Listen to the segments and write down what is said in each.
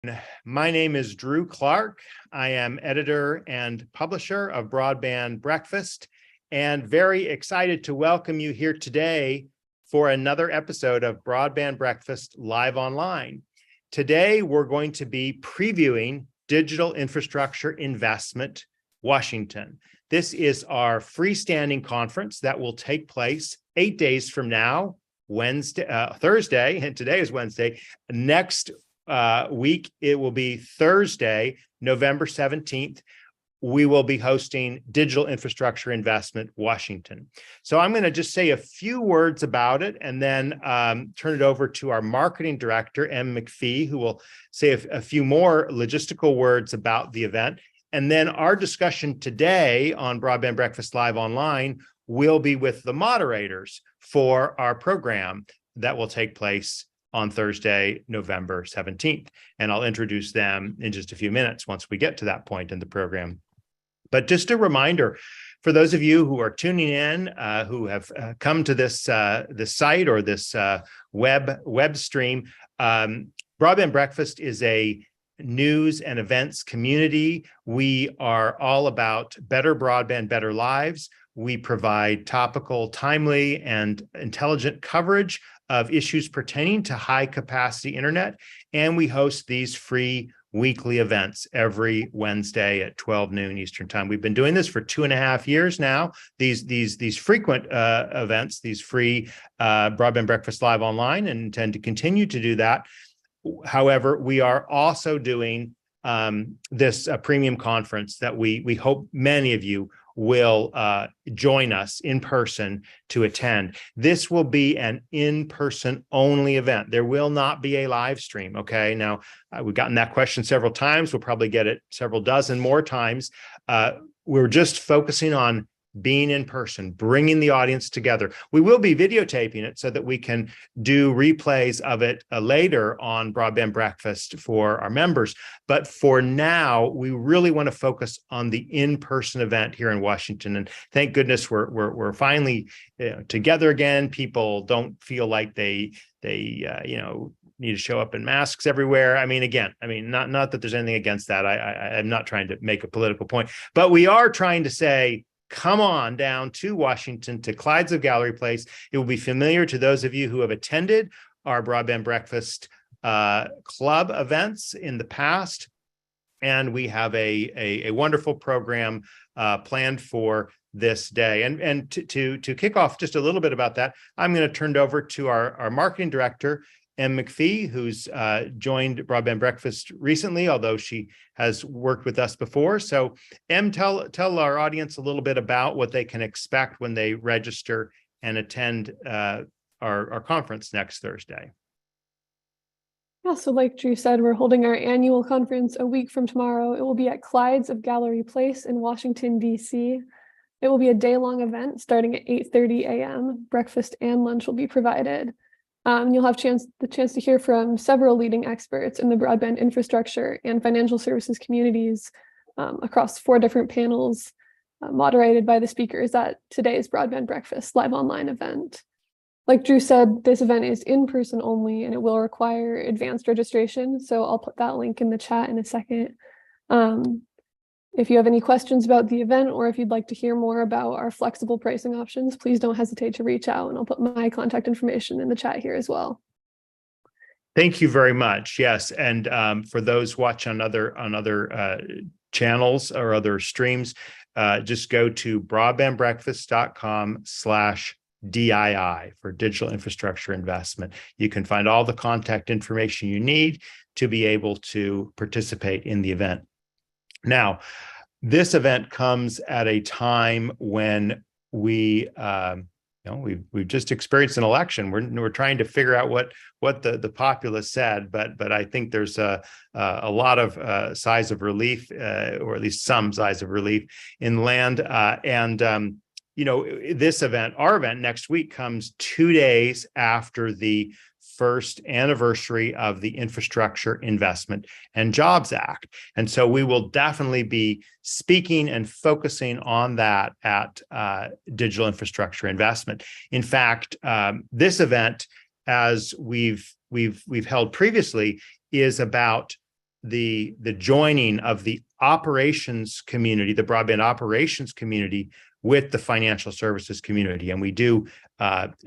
My name is Drew Clark. I am editor and publisher of Broadband Breakfast, and very excited to welcome you here today for another episode of Broadband Breakfast Live Online. Today, we're going to be previewing Digital Infrastructure Investment Washington. This is our freestanding conference that will take place 8 days from now, Thursday, and today is Wednesday. Next week, it will be Thursday, November 17th. We will be hosting Digital Infrastructure Investment Washington. So I'm going to just say a few words about it and then turn it over to our marketing director, Em McPhee, who will say a few more logistical words about the event. And then our discussion today on Broadband Breakfast Live Online will be with the moderators for our program that will take place on Thursday, November 17th. And I'll introduce them in just a few minutes once we get to that point in the program. But just a reminder, for those of you who are tuning in, who have come to this site or this web stream, Broadband Breakfast is a news and events community. We are all about better broadband, better lives. We provide topical, timely, and intelligent coverage of issues pertaining to high-capacity internet, and we host these free weekly events every Wednesday at 12 noon Eastern Time. We've been doing this for 2.5 years now. These frequent events, these free Broadband Breakfast Live Online, and intend to continue to do that. However, we are also doing this premium conference that we hope many of you will join us in person to attend. This will be an in-person only event. There will not be a live stream, okay? Now, we've gotten that question several times. We'll probably get it several dozen more times. We're just focusing on being in person, bringing the audience together. We will be videotaping it so that we can do replays of it later on Broadband Breakfast for our members. But for now, we really want to focus on the in-person event here in Washington. And thank goodness we're finally together again. People don't feel like they need to show up in masks everywhere. Not that there's anything against that. I'm not trying to make a political point, but we are trying to say, come on down to Washington, to Clydes of Gallery Place. It will be familiar to those of you who have attended our Broadband Breakfast Club events in the past. And we have a wonderful program planned for this day. And to kick off just a little bit about that, I'm going to turn it over to our marketing director, Em McPhee, who's joined Broadband Breakfast recently, although she has worked with us before. So, Em, tell our audience a little bit about what they can expect when they register and attend our conference next Thursday. Yeah, so like Drew said, we're holding our annual conference a week from tomorrow. It will be at Clydes of Gallery Place in Washington, D.C. It will be a day-long event starting at 8:30 a.m. Breakfast and lunch will be provided. You'll have the chance to hear from several leading experts in the broadband infrastructure and financial services communities across 4 different panels moderated by the speakers at today's Broadband Breakfast Live Online event. Like Drew said, this event is in person only and it will require advanced registration. So I'll put that link in the chat in a second. If you have any questions about the event or if you'd like to hear more about our flexible pricing options, please don't hesitate to reach out, and I'll put my contact information in the chat here as well. Thank you very much. Yes, and for those watching on other channels or other streams, just go to broadbandbreakfast.com/DII for Digital Infrastructure Investment. You can find all the contact information you need to be able to participate in the event. Now, this event comes at a time when we've just experienced an election. We're trying to figure out what the populace said, but I think there's a lot of sighs of relief, or at least some sighs of relief in the land. This event, our event next week, comes 2 days after the first anniversary of the Infrastructure Investment and Jobs Act. And so we will definitely be speaking and focusing on that at Digital Infrastructure Investment. In fact, this event, as we've held previously, is about the joining of the operations community, the broadband operations community, with the financial services community. And we do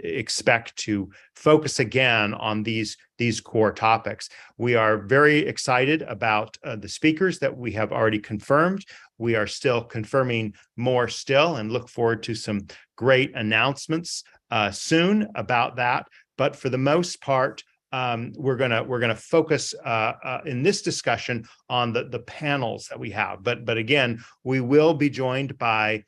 expect to focus again on these core topics. We are very excited about the speakers that we have already confirmed. We are still confirming more still, and look forward to some great announcements soon about that. But for the most part, we're gonna focus in this discussion on the panels that we have. But again, we will be joined by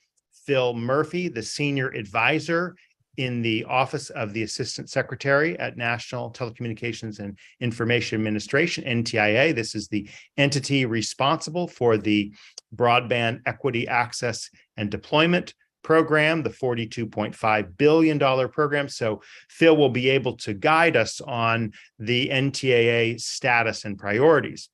Phil Murphy, the Senior Advisor in the Office of the Assistant Secretary at National Telecommunications and Information Administration, NTIA. This is the entity responsible for the Broadband Equity Access and Deployment Program, the $42.5 billion program. So Phil will be able to guide us on the NTIA status and priorities.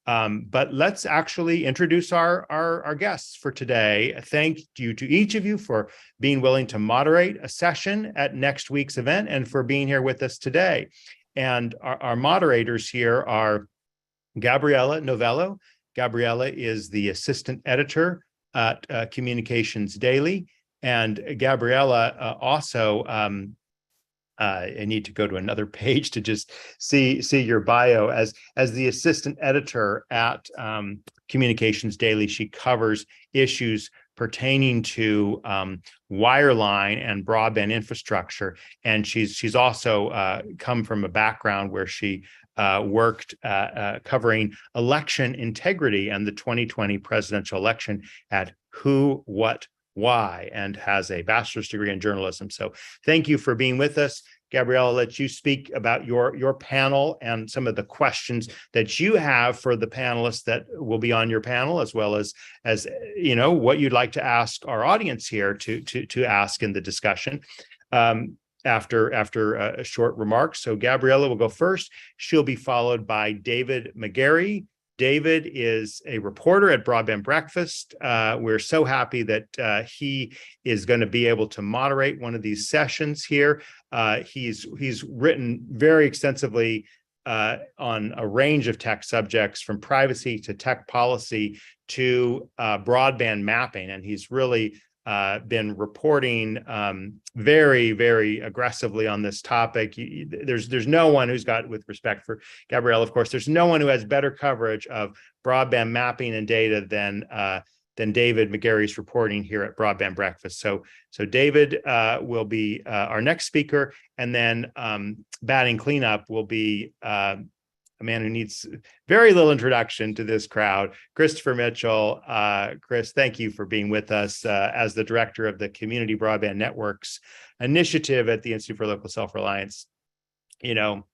But let's actually introduce our guests for today. Thank you to each of you for being willing to moderate a session at next week's event and for being here with us today. And our moderators here are Gabriella Novello. Gabriella is the assistant editor at Communications Daily. And Gabriella also, I need to go to another page to just see your bio. As the assistant editor at Communications Daily, she covers issues pertaining to wireline and broadband infrastructure. And she's also come from a background where she worked covering election integrity and the 2020 presidential election at Who, What, Why, and has a bachelor's degree in journalism. So thank you for being with us. Gabriella, I'll let you speak about your panel and some of the questions that you have for the panelists that will be on your panel, as well as you know, what you'd like to ask our audience here to ask in the discussion. After a short remark. So Gabriella will go first. She'll be followed by David McGarry. David is a reporter at Broadband Breakfast. We're so happy that he is going to be able to moderate one of these sessions here. He's written very extensively on a range of tech subjects, from privacy to tech policy to broadband mapping, and he's really been reporting very, very aggressively on this topic. There's no one who's got, with respect for Gabrielle, of course, there's no one who has better coverage of broadband mapping and data than David McGarry's reporting here at Broadband Breakfast. So David will be our next speaker, and then batting cleanup will be a man who needs very little introduction to this crowd, Christopher Mitchell. Chris, thank you for being with us as the director of the Community Broadband Networks Initiative at the Institute for Local Self-Reliance. You know,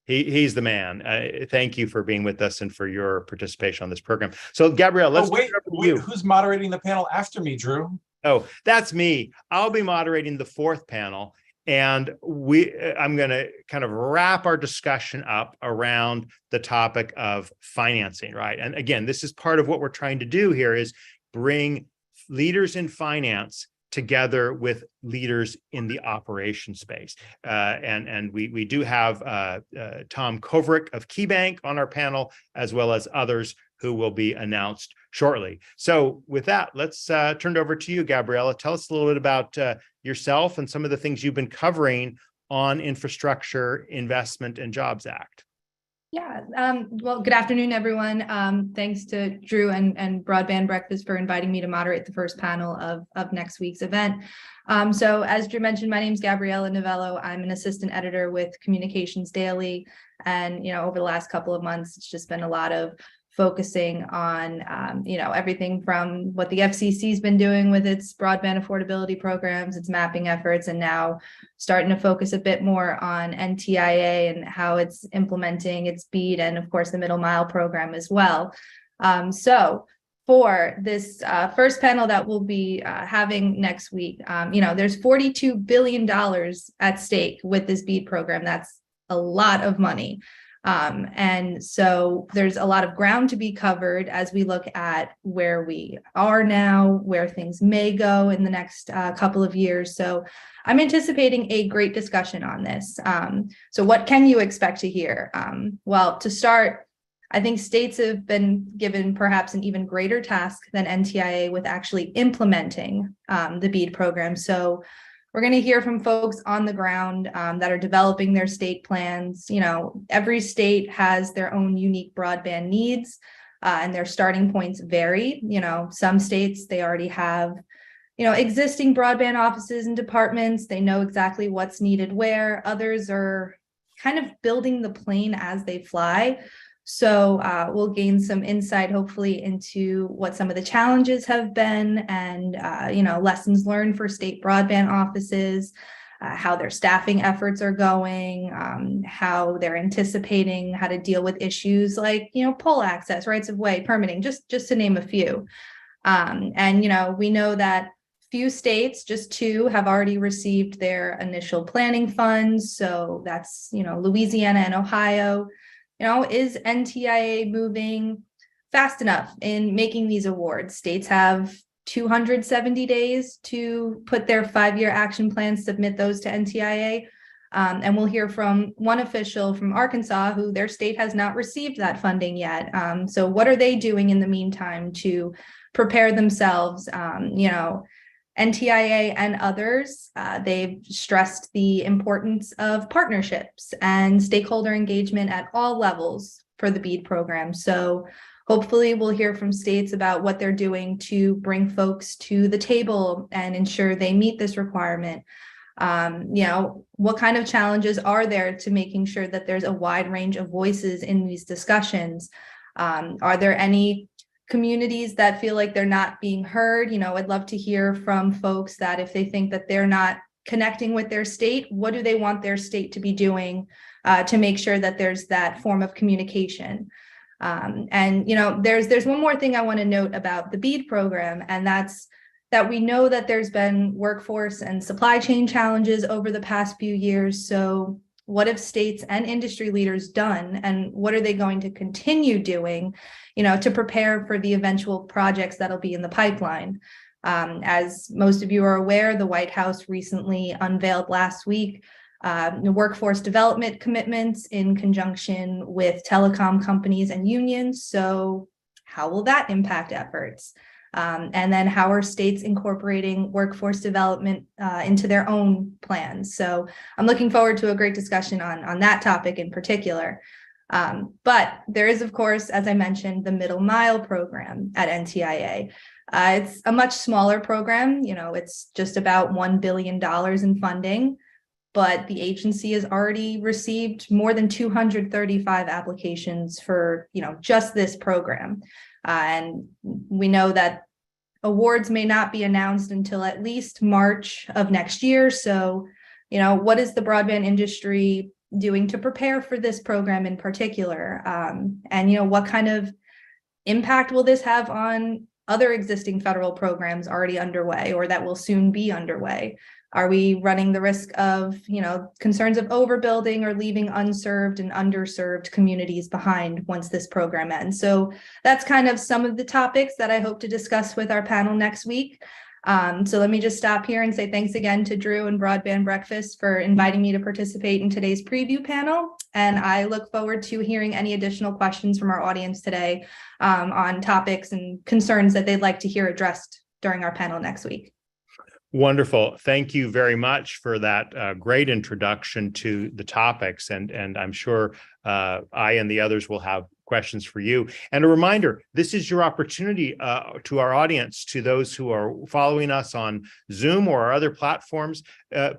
he's the man. Thank you for being with us and for your participation on this program. So, Gabrielle, let's wait, who's moderating the panel after me, Drew? Oh, that's me. I'll be moderating the fourth panel. And I'm going to kind of wrap our discussion up around the topic of financing, right? And again, this is part of what we're trying to do here, is bring leaders in finance together with leaders in the operation space. And we do have Tom Kovrick of KeyBank on our panel, as well as others who will be announced shortly. So with that, let's turn it over to you, Gabriella. Tell us a little bit about yourself and some of the things you've been covering on Infrastructure Investment and Jobs Act. Yeah, well, good afternoon, everyone. Thanks to Drew and Broadband Breakfast for inviting me to moderate the first panel of next week's event. So as Drew mentioned, my name is Gabriella Novello. I'm an assistant editor with Communications Daily. And, over the last couple of months, it's just been a lot of focusing on, everything from what the FCC has been doing with its broadband affordability programs, its mapping efforts, and now starting to focus a bit more on NTIA and how it's implementing its BEAD and, of course, the Middle Mile program as well. So for this first panel that we'll be having next week, there's $42 billion at stake with this BEAD program. That's a lot of money. And so there's a lot of ground to be covered as we look at where we are now, where things may go in the next couple of years. So I'm anticipating a great discussion on this. So what can you expect to hear? Well, to start, I think states have been given perhaps an even greater task than NTIA with actually implementing the BEAD program. So we're going to hear from folks on the ground that are developing their state plans. You know, every state has their own unique broadband needs, and their starting points vary. You know, some states, they already have, you know, existing broadband offices and departments. They know exactly what's needed where. Others are kind of building the plane as they fly. So we'll gain some insight, hopefully, into what some of the challenges have been and, you know, lessons learned for state broadband offices, how their staffing efforts are going, how they're anticipating how to deal with issues like, you know, pole access, rights of way, permitting, just to name a few. And, you know, we know that few states, just 2, have already received their initial planning funds. So that's, you know, Louisiana and Ohio. You know, is NTIA moving fast enough in making these awards? States have 270 days to put their 5-year action plans, submit those to NTIA. And we'll hear from one official from Arkansas who their state has not received that funding yet. So what are they doing in the meantime to prepare themselves? You know, NTIA and others, they've stressed the importance of partnerships and stakeholder engagement at all levels for the BEAD program. So hopefully we'll hear from states about what they're doing to bring folks to the table and ensure they meet this requirement. You know, what kind of challenges are there to making sure that there's a wide range of voices in these discussions? Are there any communities that feel like they're not being heard? You know, I'd love to hear from folks that if they think that they're not connecting with their state, what do they want their state to be doing to make sure that there's that form of communication? And, you know, there's one more thing I want to note about the BEAD program, and that's that we know that there's been workforce and supply chain challenges over the past few years. So what have states and industry leaders done, and what are they going to continue doing, you know, to prepare for the eventual projects that'll be in the pipeline? As most of you are aware, the White House recently unveiled last week the workforce development commitments in conjunction with telecom companies and unions. So how will that impact efforts? And then how are states incorporating workforce development into their own plans? So I'm looking forward to a great discussion on that topic in particular. But there is, of course, as I mentioned, the Middle Mile program at NTIA. It's a much smaller program. You know, it's just about $1 billion in funding, but the agency has already received more than 235 applications for, you know, just this program. And we know that awards may not be announced until at least March of next year. So, you know, what is the broadband industry doing to prepare for this program in particular? And, you know, what kind of impact will this have on other existing federal programs already underway or that will soon be underway? Are we running the risk of, you know, concerns of overbuilding or leaving unserved and underserved communities behind once this program ends? So that's kind of some of the topics that I hope to discuss with our panel next week. So let me just stop here and say thanks again to Drew and Broadband Breakfast for inviting me to participate in today's preview panel. And I look forward to hearing any additional questions from our audience today on topics and concerns that they'd like to hear addressed during our panel next week. Wonderful. Thank you very much for that great introduction to the topics. And I'm sure I and the others will have questions for you. And a reminder, this is your opportunity to our audience, to those who are following us on Zoom or other platforms,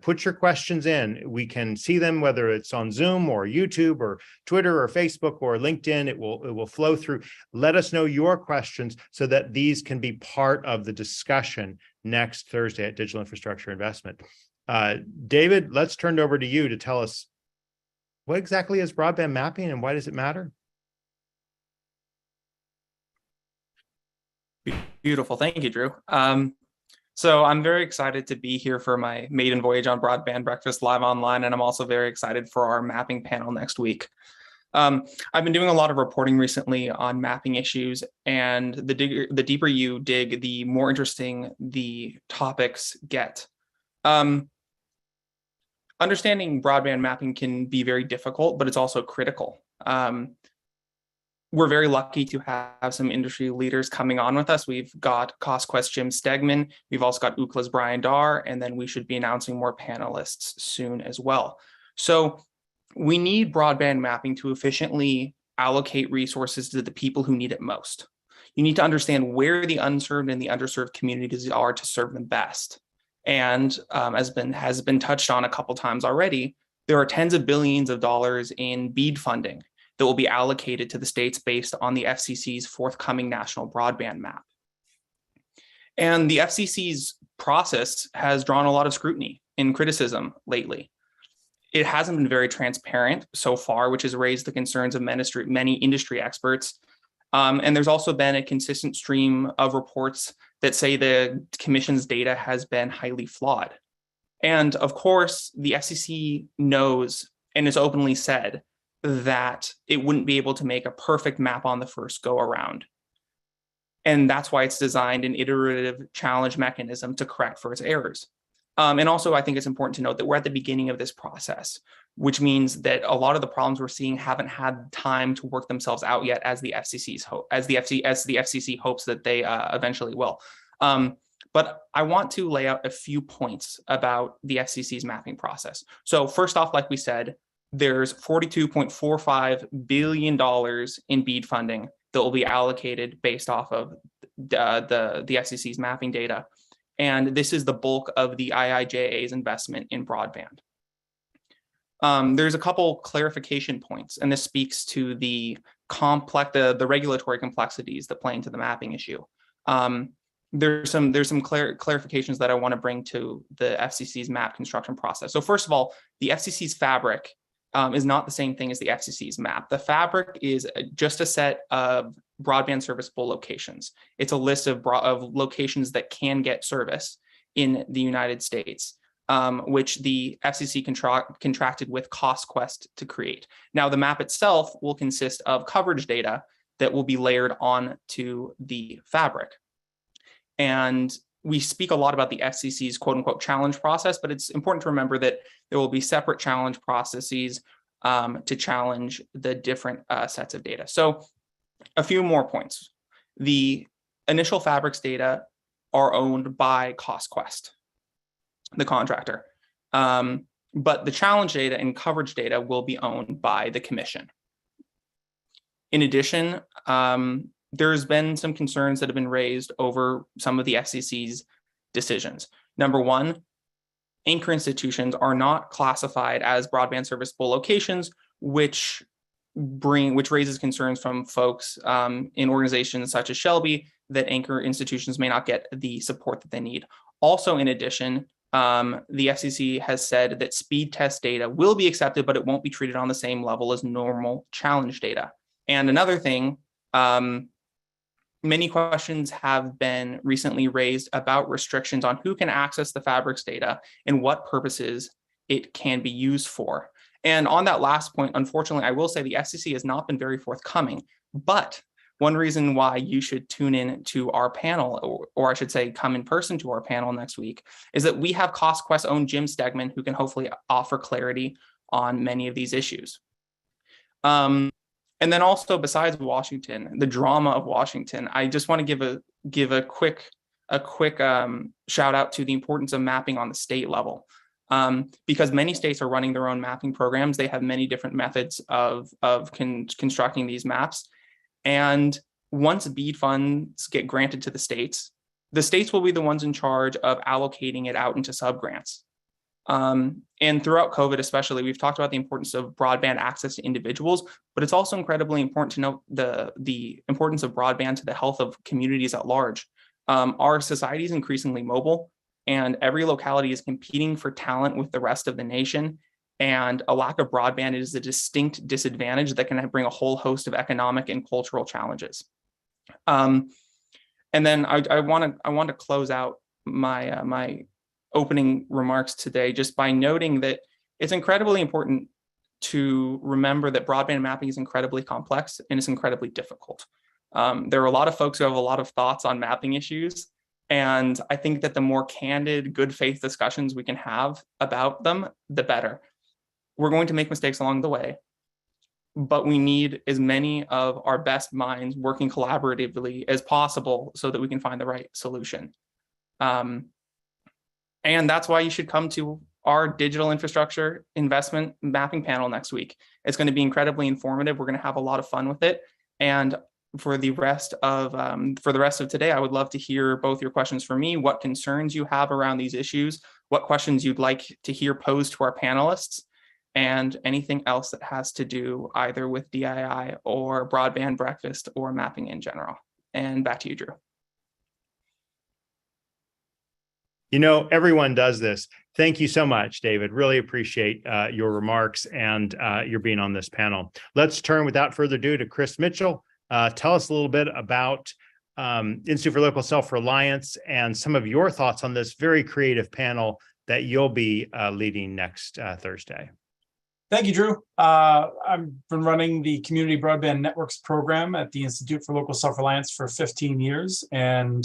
put your questions in. We can see them, whether it's on Zoom or YouTube or Twitter or Facebook or LinkedIn. It will flow through. Let us know your questions so that these can be part of the discussion next Thursday at Digital Infrastructure Investment. David, let's turn it over to you to tell us what exactly is broadband mapping and why does it matter? Beautiful. Thank you, Drew. So I'm very excited to be here for my maiden voyage on Broadband Breakfast live online, and I'm also very excited for our mapping panel next week. I've been doing a lot of reporting recently on mapping issues, and the deeper you dig, the more interesting the topics get. Understanding broadband mapping can be very difficult, but it's also critical. we're very lucky to have some industry leaders coming on with us. We've got CostQuest Jim Stegman, we've also got Ookla's Brian Dar, and then we should be announcing more panelists soon as well. So we need broadband mapping to efficiently allocate resources to the people who need it most. You need to understand where the unserved and the underserved communities are to serve them best. And as has been touched on a couple times already, there are tens of billions of dollars in BEAD funding that will be allocated to the states based on the FCC's forthcoming national broadband map. And the FCC's process has drawn a lot of scrutiny and criticism lately. It hasn't been very transparent so far, which has raised the concerns of many industry experts. And there's also been a consistent stream of reports that say the commission's data has been highly flawed. And of course, the FCC knows and has openly said that it wouldn't be able to make a perfect map on the first go around. And that's why it's designed an iterative challenge mechanism to correct for its errors. And also, I think it's important to note that we're at the beginning of this process, which means that a lot of the problems we're seeing haven't had time to work themselves out yet, as the FCC hopes that they eventually will. But I want to lay out a few points about the FCC's mapping process. So first off, like we said, there's $42.45 billion in BEAD funding that will be allocated based off of the FCC's mapping data. And this is the bulk of the IIJA's investment in broadband. There's a couple clarification points, and this speaks to the regulatory complexities that play into the mapping issue. There's some clarifications that I want to bring to the FCC's map construction process. So first of all, the FCC's fabric is not the same thing as the FCC's map. The fabric is just a set of broadband serviceable locations. It's a list of locations that can get service in the United States, which the FCC contracted with CostQuest to create. Now, the map itself will consist of coverage data that will be layered on to the fabric. And we speak a lot about the FCC's quote unquote challenge process, but it's important to remember that there will be separate challenge processes to challenge the different sets of data. So a few more points. The initial fabrics data are owned by CostQuest, the contractor. But the challenge data and coverage data will be owned by the commission. In addition, there's been some concerns that have been raised over some of the FCC's decisions. Number one, anchor institutions are not classified as broadband serviceable locations, which raises concerns from folks in organizations such as Shelby that anchor institutions may not get the support that they need. Also, in addition, the FCC has said that speed test data will be accepted, but it won't be treated on the same level as normal challenge data. And another thing, many questions have been recently raised about restrictions on who can access the fabrics data and what purposes it can be used for. And on that last point, unfortunately, I will say the FCC has not been very forthcoming, but one reason why you should tune in to our panel, or I should say come in person to our panel next week, is that we have CostQuest's own Jim Stegman, who can hopefully offer clarity on many of these issues. And then also, besides Washington, the drama of Washington, I just want to give a quick shout out to the importance of mapping on the state level. Because many states are running their own mapping programs. They have many different methods of constructing these maps. And once BEAD funds get granted to the states will be the ones in charge of allocating it out into subgrants. And throughout COVID, especially, we've talked about the importance of broadband access to individuals, but it's also incredibly important to note the importance of broadband to the health of communities at large. Our society is increasingly mobile, and every locality is competing for talent with the rest of the nation. And a lack of broadband is a distinct disadvantage that can bring a whole host of economic and cultural challenges. And then I want to close out my opening remarks today just by noting that it's incredibly important to remember that broadband mapping is incredibly complex and it's incredibly difficult. There are a lot of folks who have a lot of thoughts on mapping issues, and I think that the more candid, good faith discussions we can have about them, the better. We're going to make mistakes along the way. but we need as many of our best minds working collaboratively as possible so that we can find the right solution. And that's why you should come to our digital infrastructure investment mapping panel next week. It's going to be incredibly informative. We're going to have a lot of fun with it. And for the rest of today, I would love to hear both your questions for me, what concerns you have around these issues, what questions you'd like to hear posed to our panelists, and anything else that has to do either with DII or broadband breakfast or mapping in general. And back to you, Drew. You know, everyone does this. Thank you so much, David. Really appreciate your remarks and your being on this panel. Let's turn without further ado to Chris Mitchell. Tell us a little bit about Institute for Local Self-Reliance and some of your thoughts on this very creative panel that you'll be leading next Thursday. Thank you, Drew. I've been running the Community Broadband Networks program at the Institute for Local Self-Reliance for 15 years, and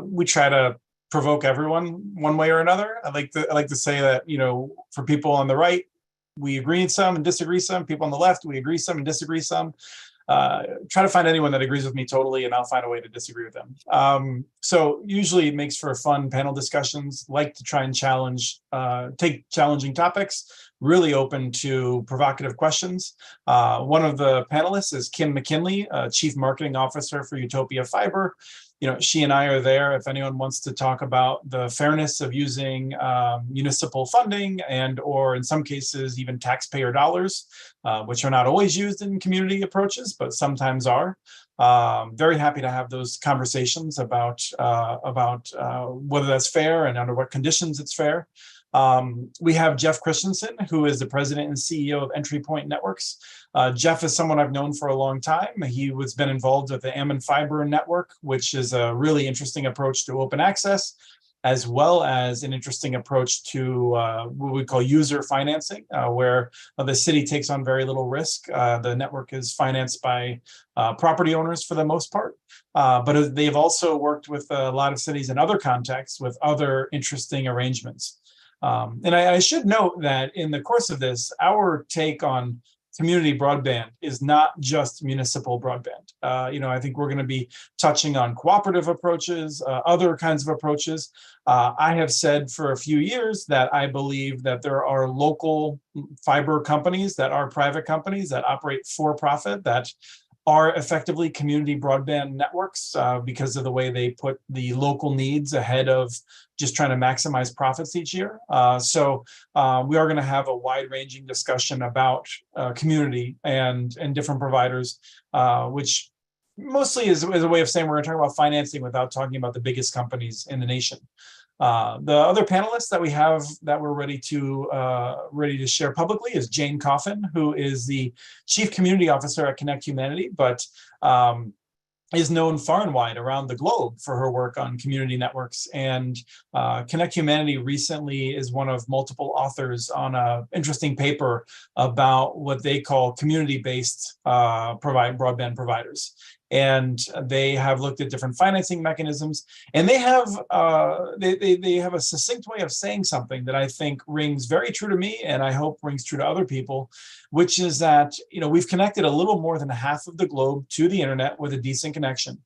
we try to provoke everyone one way or another. I like to say that, you know, for people on the right, we agree some and disagree some. People on the left, we agree some and disagree some. Try to find anyone that agrees with me totally, and I'll find a way to disagree with them. So usually it makes for fun panel discussions. Like to try and take challenging topics, really open to provocative questions. One of the panelists is Kim McKinley, Chief Marketing Officer for Utopia Fiber. You know, she and I are there if anyone wants to talk about the fairness of using municipal funding and, or in some cases, even taxpayer dollars, which are not always used in community approaches, but sometimes are. Very happy to have those conversations about whether that's fair and under what conditions it's fair. We have Jeff Christensen, who is the president and CEO of Entry Point Networks. Jeff is someone I've known for a long time. He has been involved with the Ammon Fiber Network, which is a really interesting approach to open access, as well as an interesting approach to what we call user financing, where the city takes on very little risk. The network is financed by property owners for the most part, but they've also worked with a lot of cities in other contexts with other interesting arrangements. And I should note that in the course of this, our take on community broadband is not just municipal broadband. You know, I think we're going to be touching on cooperative approaches, other kinds of approaches. I have said for a few years that I believe that there are local fiber companies that are private companies that operate for profit, that are effectively community broadband networks because of the way they put the local needs ahead of just trying to maximize profits each year. So we are going to have a wide-ranging discussion about community and different providers, which mostly is a way of saying we're going to talk about financing without talking about the biggest companies in the nation. The other panelists that we have that we're ready to share publicly is Jane Coffin, who is the Chief Community Officer at Connect Humanity, but is known far and wide around the globe for her work on community networks. And Connect Humanity recently is one of multiple authors on an interesting paper about what they call community-based broadband providers. And they have looked at different financing mechanisms, and they have a succinct way of saying something that I think rings very true to me, and I hope rings true to other people, which is that, you know, we've connected a little more than half of the globe to the internet with a decent connection.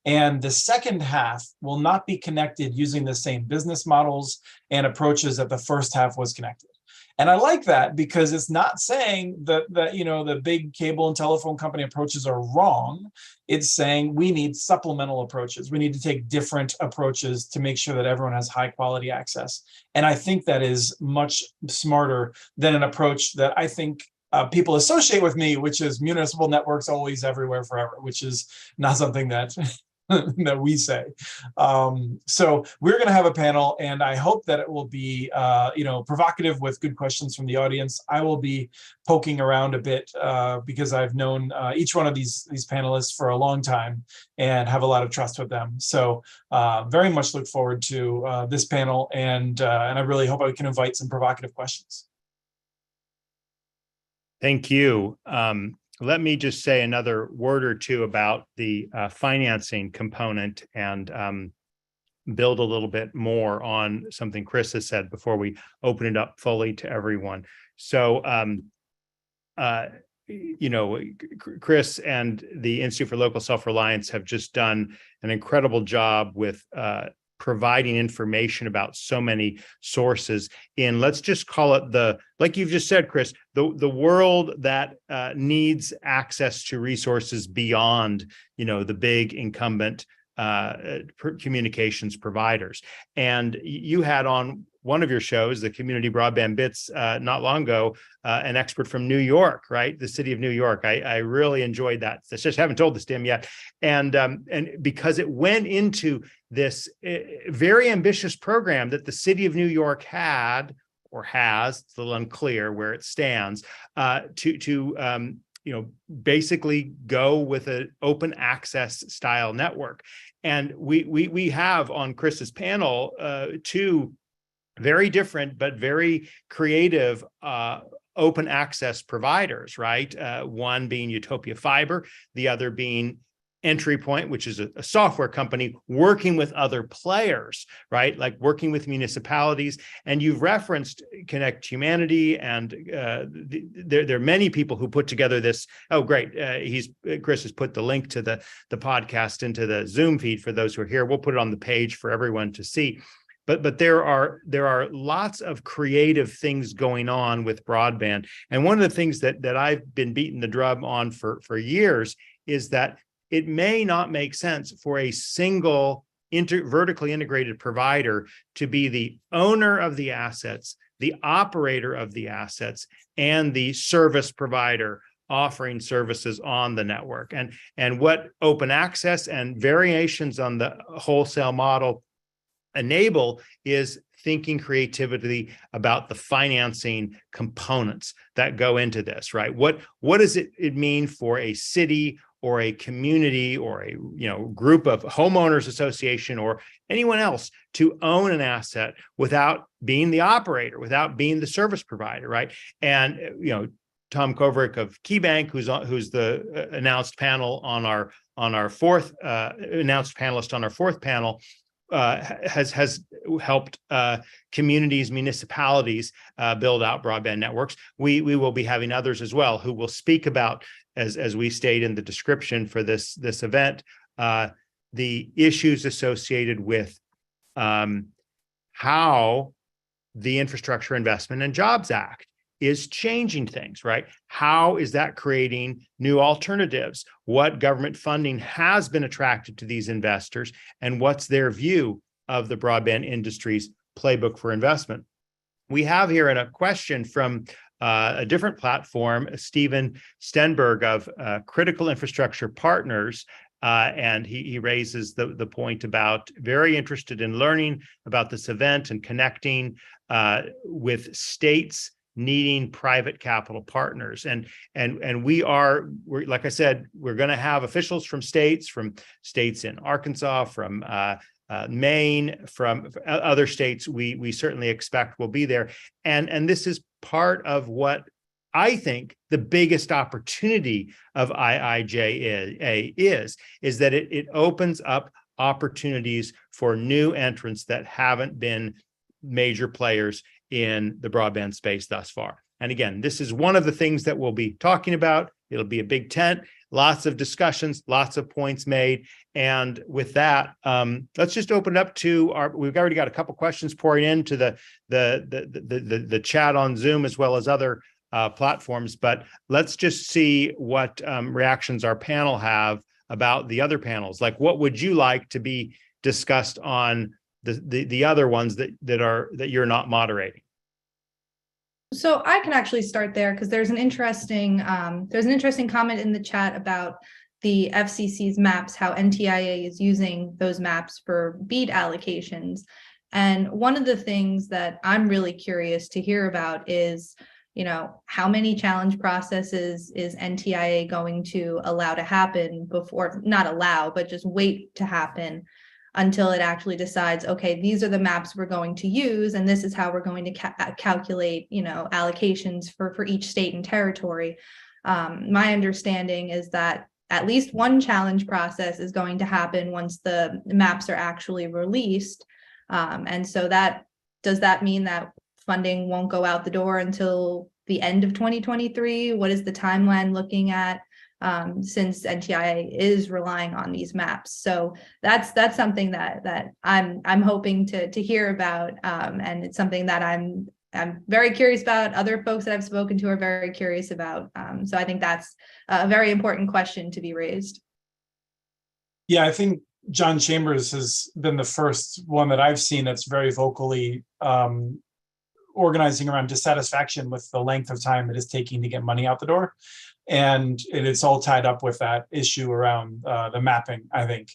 And the second half will not be connected using the same business models and approaches that the first half was connected. And I like that because it's not saying that you know, the big cable and telephone company approaches are wrong. It's saying we need supplemental approaches. We need to take different approaches to make sure that everyone has high quality access. And I think that is much smarter than an approach that I think people associate with me, which is municipal networks always, everywhere, forever, which is not something that that we say. So we're going to have a panel, and I hope that it will be, you know, provocative with good questions from the audience. I will be poking around a bit because I've known each one of these panelists for a long time and have a lot of trust with them. So very much look forward to this panel, and I really hope I can invite some provocative questions. Thank you. Let me just say another word or two about the financing component and build a little bit more on something Chris has said before we open it up fully to everyone. So, Chris and the Institute for Local Self-Reliance have just done an incredible job with providing information about so many sources in, let's just call it like you've just said, Chris, the world that needs access to resources beyond, the big incumbent communications providers. And you had on one of your shows, the Community Broadband Bits, not long ago, an expert from New York, right? The city of New York. I really enjoyed that. I just haven't told this to him yet. And because it went into this very ambitious program that the city of New York had or has, it's a little unclear where it stands, to basically go with an open access style network. And we have on Chris's panel two very different but very creative open access providers, right? One being Utopia Fiber, the other being Entry Point, which is a software company working with other players, right? Like working with municipalities. And you've referenced Connect Humanity, and there are many people who put together this. Oh, great! Chris has put the link to the podcast into the Zoom feed for those who are here. We'll put it on the page for everyone to see. But there are lots of creative things going on with broadband. And one of the things that I've been beating the drum on for years is that it may not make sense for a single vertically integrated provider to be the owner of the assets, the operator of the assets, and the service provider offering services on the network. And what open access and variations on the wholesale model enable is thinking creatively about the financing components that go into this, right? What does it mean for a city or a community or a group of homeowners association or anyone else to own an asset without being the operator, without being the service provider, right? And Tom Kovrick of KeyBank, who's the announced panel on our fourth announced panelist on our fourth panel, has helped communities, municipalities build out broadband networks. We will be having others as well who will speak about, as we state in the description for this event, the issues associated with how the Infrastructure Investment and Jobs Act is changing things, right? How is that creating new alternatives? What government funding has been attracted to these investors, and what's their view of the broadband industry's playbook for investment? We have here a question from a different platform, Stephen Stenberg of Critical Infrastructure Partners, and he raises the point about very interested in learning about this event and connecting with states needing private capital partners. And we're like I said, we're going to have officials from states in Arkansas, from Maine, from other states we certainly expect will be there. And this is part of what I think the biggest opportunity of IIJA is that it opens up opportunities for new entrants that haven't been major players in the broadband space thus far. And again, this is one of the things that we'll be talking about. It'll be a big tent, lots of discussions, lots of points made. And with that, let's just open it up to we've already got a couple questions pouring into the chat on Zoom as well as other platforms, but let's just see what reactions our panel have about the other panels. Like, what would you like to be discussed on the other ones that you're not moderating? So I can actually start there because there's an interesting comment in the chat about the FCC's maps, how NTIA is using those maps for BEAD allocations. And one of the things that I'm really curious to hear about is, how many challenge processes is NTIA going to allow to happen before, not allow, but just wait to happen until it actually decides, okay, these are the maps we're going to use, and this is how we're going to calculate, allocations for each state and territory. My understanding is that at least one challenge process is going to happen once the maps are actually released. And so does that mean that funding won't go out the door until the end of 2023? What is the timeline looking at? Since NTIA is relying on these maps. So that's something that I'm hoping to hear about. And it's something that I'm very curious about. Other folks that I've spoken to are very curious about. So I think that's a very important question to be raised. Yeah, I think John Chambers has been the first one that I've seen that's very vocally organizing around dissatisfaction with the length of time it is taking to get money out the door. And it's all tied up with that issue around the mapping, I think.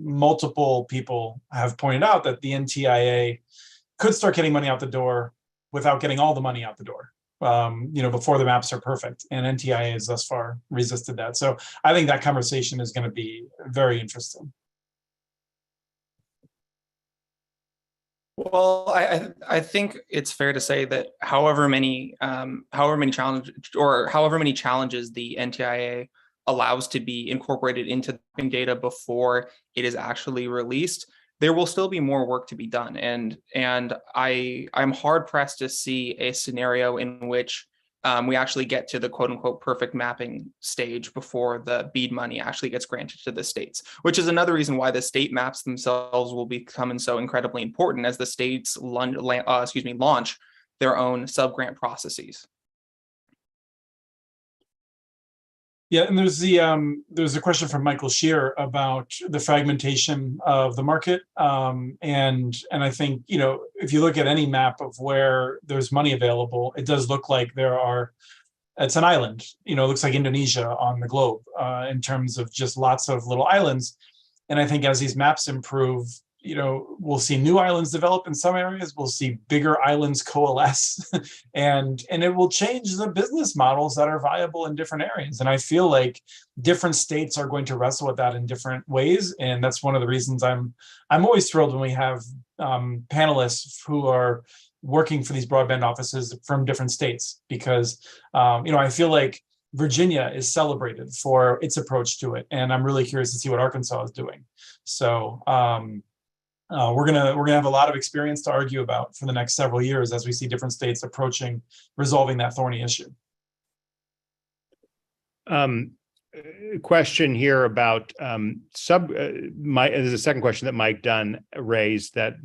Multiple people have pointed out that the NTIA could start getting money out the door without getting all the money out the door, before the maps are perfect. And NTIA has thus far resisted that. So I think that conversation is going to be very interesting. Well, I think it's fair to say that however many challenges the NTIA allows to be incorporated into the data before it is actually released, there will still be more work to be done. And I'm hard pressed to see a scenario in which we actually get to the quote unquote perfect mapping stage before the BEAD money actually gets granted to the states, which is another reason why the state maps themselves will become so incredibly important as the states launch their own sub-grant processes. Yeah, and there's a question from Michael Shear about the fragmentation of the market, and I think if you look at any map of where there's money available, it does look like it's an island. It looks like Indonesia on the globe in terms of just lots of little islands. And I think as these maps improve, we'll see new islands develop in some areas. We'll see bigger islands coalesce, and it will change the business models that are viable in different areas. And I feel like different states are going to wrestle with that in different ways. And that's one of the reasons I'm always thrilled when we have panelists who are working for these broadband offices from different states, because I feel like Virginia is celebrated for its approach to it, and I'm really curious to see what Arkansas is doing. So we're gonna have a lot of experience to argue about for the next several years as we see different states approaching resolving that thorny issue. Question here about there's a second question that Mike Dunn raised that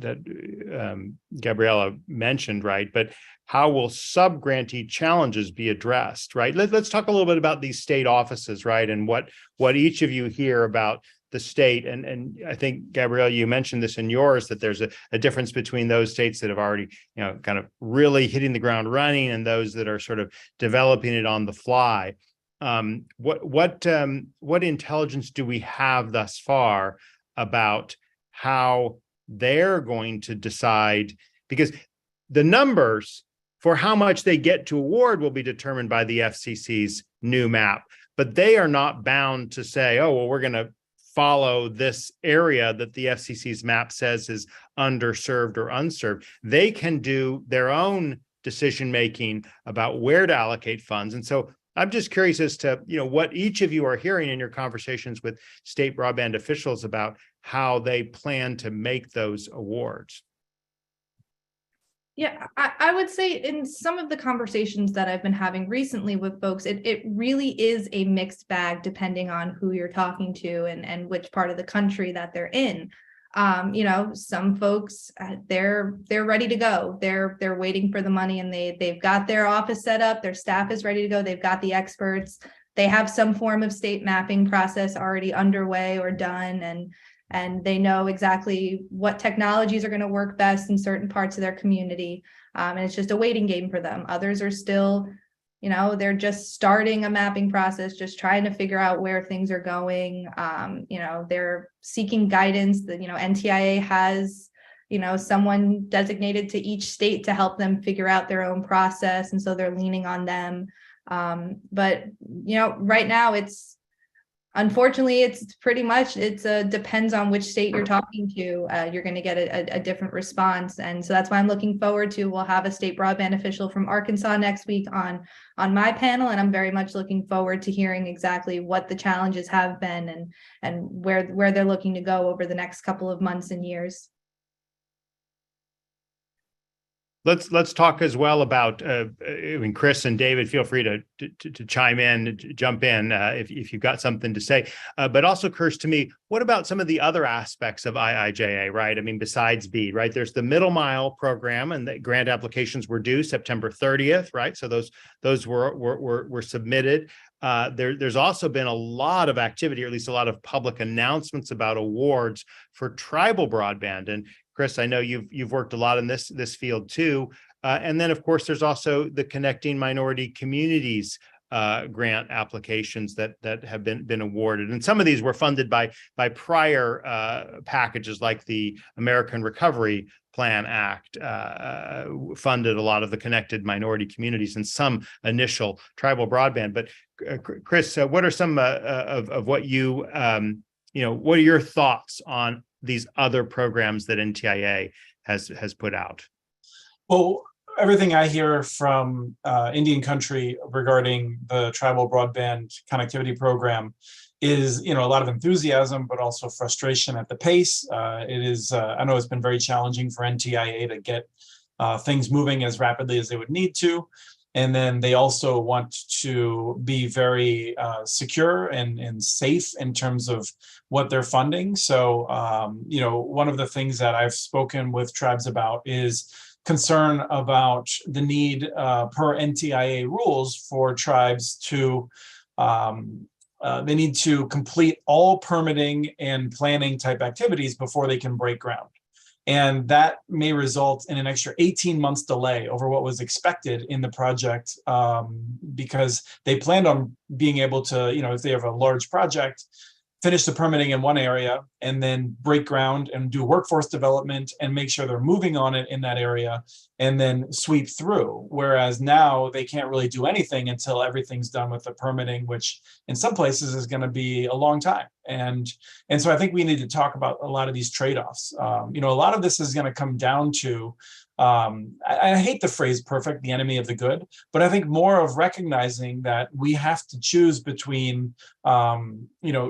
Gabriella mentioned, right? But how will sub-grantee challenges be addressed, right? Let's talk a little bit about these state offices, right? And what each of you hear about the state. And I think, Gabrielle, you mentioned this in yours, that there's a difference between those states that have already, kind of really hitting the ground running and those that are sort of developing it on the fly. What intelligence do we have thus far about how they're going to decide? Because the numbers for how much they get to award will be determined by the FCC's new map, but they are not bound to say, oh, well, we're going to follow this area that the FCC's map says is underserved or unserved. They can do their own decision-making about where to allocate funds. And so I'm just curious as to, what each of you are hearing in your conversations with state broadband officials about how they plan to make those awards. Yeah, I would say in some of the conversations that I've been having recently with folks, it really is a mixed bag depending on who you're talking to and which part of the country that they're in. Some folks, they're ready to go. They're waiting for the money, and they've got their office set up. Their staff is ready to go. They've got the experts. They have some form of state mapping process already underway or done, and they know exactly what technologies are going to work best in certain parts of their community. And it's just a waiting game for them. Others are still, they're just starting a mapping process, just trying to figure out where things are going. They're seeking guidance. The NTIA has, someone designated to each state to help them figure out their own process. And so they're leaning on them. But right now unfortunately, it's pretty much, depends on which state you're talking to. You're going to get a different response. And so that's why I'm looking forward to, we'll have a state broadband official from Arkansas next week on my panel. And I'm very much looking forward to hearing exactly what the challenges have been and where they're looking to go over the next couple of months and years. Let's talk as well about, I mean, Chris and David, feel free to chime in, jump in if you've got something to say. But also occurs to me, what about some of the other aspects of IIJA, right? I mean, besides BEAD, right? There's the Middle Mile program, and the grant applications were due September 30th, right? So those were submitted. There's also been a lot of activity, or at least a lot of public announcements about awards for tribal broadband. And Chris, I know you've worked a lot in this field too. And then, of course, there's also the Connecting Minority Communities grant applications that have been awarded. And some of these were funded by prior packages, like the American Recovery Plan Act funded a lot of the connected minority communities and some initial tribal broadband. But Chris, what are some of what you what are your thoughts on these other programs that NTIA has put out? Well, everything I hear from Indian country regarding the tribal broadband connectivity program is, a lot of enthusiasm, but also frustration at the pace. It is, I know it's been very challenging for NTIA to get things moving as rapidly as they would need to. And then they also want to be very secure and safe in terms of what they're funding. So, one of the things that I've spoken with tribes about is concern about the need per NTIA rules for tribes to, they need to complete all permitting and planning type activities before they can break ground. And that may result in an extra 18 months delay over what was expected in the project, because they planned on being able to, if they have a large project, finish the permitting in one area and then break ground and do workforce development and make sure they're moving on it in that area and then sweep through. Whereas now they can't really do anything until everything's done with the permitting, which in some places is going to be a long time. And so I think we need to talk about a lot of these trade-offs. A lot of this is going to come down to, I hate the phrase perfect, the enemy of the good, but I think more of recognizing that we have to choose between,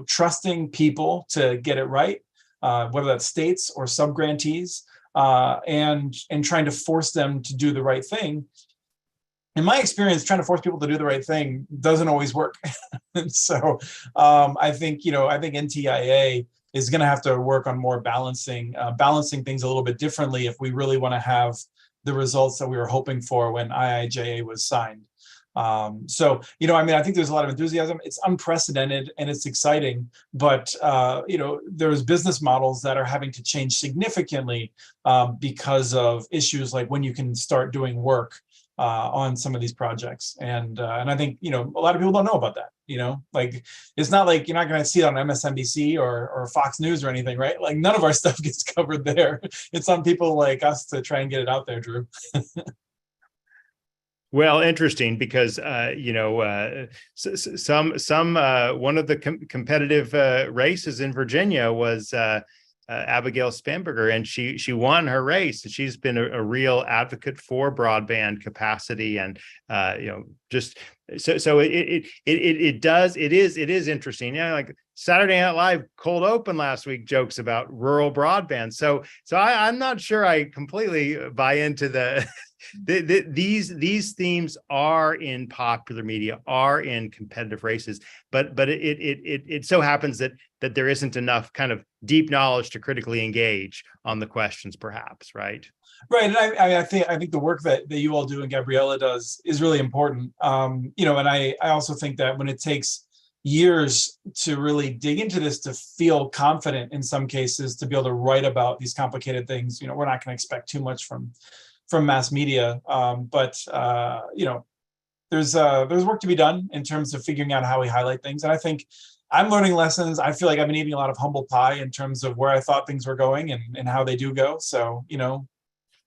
trusting people to get it right, whether that's states or subgrantees, and trying to force them to do the right thing. In my experience, trying to force people to do the right thing doesn't always work. And so I think NTIA is going to have to work on more balancing things a little bit differently if we really want to have the results that we were hoping for when IIJA was signed. I think there's a lot of enthusiasm. It's unprecedented and it's exciting, but there's business models that are having to change significantly because of issues like when you can start doing work on some of these projects. And I think, a lot of people don't know about that, like, it's not like you're not going to see it on MSNBC or Fox News or anything, right? Like none of our stuff gets covered there. It's on people like us to try and get it out there, Drew. Well, interesting because one of the competitive races in Virginia was Abigail Spanberger, and she won her race. She's been a real advocate for broadband capacity, and just so it is interesting. Like Saturday Night Live cold open last week jokes about rural broadband. So I'm not sure I completely buy into these themes are in popular media, are in competitive races, but it so happens that there isn't enough kind of deep knowledge to critically engage on the questions, perhaps, right? Right, and I think the work that you all do and Gabriella does is really important. And I also think that when it takes years to really dig into this, to feel confident in some cases, to be able to write about these complicated things, we're not going to expect too much from mass media, but there's work to be done in terms of figuring out how we highlight things. And I think I'm learning lessons. I feel like I've been eating a lot of humble pie in terms of where I thought things were going and how they do go. So,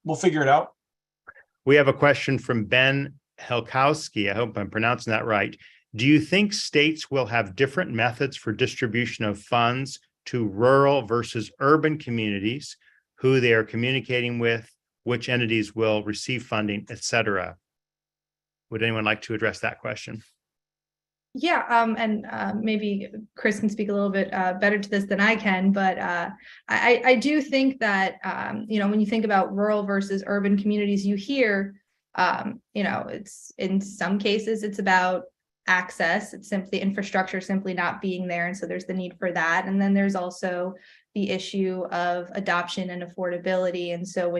we'll figure it out. We have a question from Ben Helkowski. I hope I'm pronouncing that right. Do you think states will have different methods for distribution of funds to rural versus urban communities, who they are communicating with, which entities will receive funding, et cetera? Would anyone like to address that question? Yeah, and maybe Chris can speak a little bit better to this than I can, but I do think that when you think about rural versus urban communities, you hear it's in some cases it's about access, it's simply infrastructure simply not being there, and so there's the need for that, and then there's also the issue of adoption and affordability, and so